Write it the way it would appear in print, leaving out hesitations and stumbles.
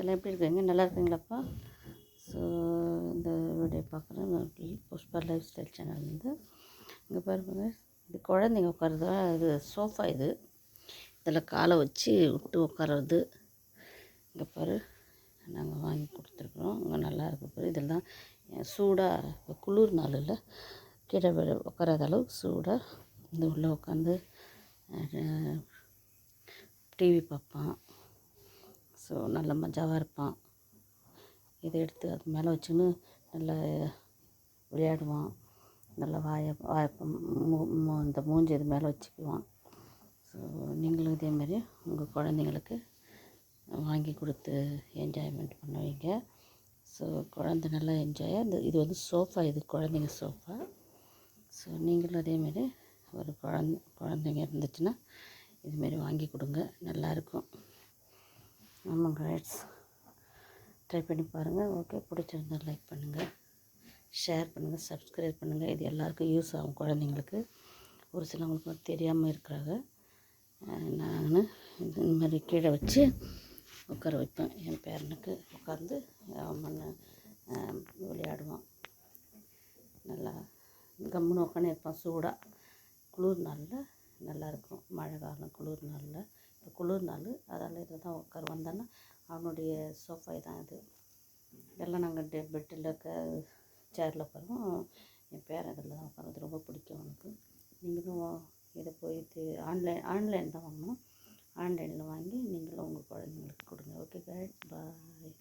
எல்லாம் எப்படி இருக்கீங்க? நல்லா இருக்கீங்களாப்பா? ஸோ இந்த வீடியோ பார்க்குறேன் புஷ்பா லைஃப் ஸ்டைல் சேனல்லேருந்து. இங்கே பாருங்க, இது குழந்தைங்க உட்காருதா, இது சோஃபா. இதில் காலை வச்சு விட்டு உட்காருறது. இங்கே பாரு, நாங்கள் வாங்கி கொடுத்துருக்குறோம். இங்கே நல்லா இருக்குது பாரு. இதெல்லாம் சூடாக குளிர் நாளில் கீழே உட்காராத அளவுக்கு சூடாக இந்த உள்ளே உட்காந்து டிவி பார்ப்பான். ஸோ நல்ல மஜாவாக இருப்பான். இதை எடுத்து அது மேலே வச்சுன்னு நல்லா விளையாடுவான். நல்லா இந்த மூஞ்சி இது மேலே வச்சுக்குவான். ஸோ நீங்களும் இதேமாரி உங்கள் குழந்தைங்களுக்கு வாங்கி கொடுத்து என்ஜாய்மெண்ட் பண்ணுவீங்க. ஸோ குழந்த நல்லா என்ஜாயாக இது வந்து சோஃபா, இது குழந்தைங்க சோஃபா. ஸோ நீங்களும் அதேமாரி ஒரு குழந்தைங்க இருந்துச்சுன்னா இதுமாரி வாங்கி கொடுங்க, நல்லாயிருக்கும். ஆமாங்க ரைட்ஸ், ட்ரை பண்ணி பாருங்கள். ஓகே, பிடிச்சிருந்தால் லைக் பண்ணுங்கள், ஷேர் பண்ணுங்கள், சப்ஸ்கிரைப் பண்ணுங்கள். இது எல்லாருக்கும் யூஸ் ஆகும். குழந்தைங்களுக்கு ஒரு சிலவங்களுக்கு தெரியாமல் இருக்கிறாங்க. நான் இந்த மாதிரி கீழே வச்சு உட்கார வைப்பேன். என் பேரனுக்கு உட்காந்து அவன் விளையாடுவான். நல்லா கம்முன்னு உட்காந்து இருப்பான். சூடாக குளிர் நாளில் நல்லாயிருக்கும். மழை காலம் குளிர் நாளில், இப்போ குளிர் நாள், அதால் இதில் தான் உட்கார வந்தான்னா அவனுடைய சோஃபா தான் இது. எல்லாம் நாங்கள் பெட்டில் சேரில் உட்காருவோம். என் பேரன் இதில் தான் உட்காருறது ரொம்ப பிடிக்கும் அவனுக்கு. நீங்களும் இதை போயிட்டு ஆன்லைன் தான் வாங்கணும். ஆன்லைனில் வாங்கி நீங்களும் உங்கள் குழந்தைங்களுக்கு கொடுங்க. ஓகே கைஸ், பாய்.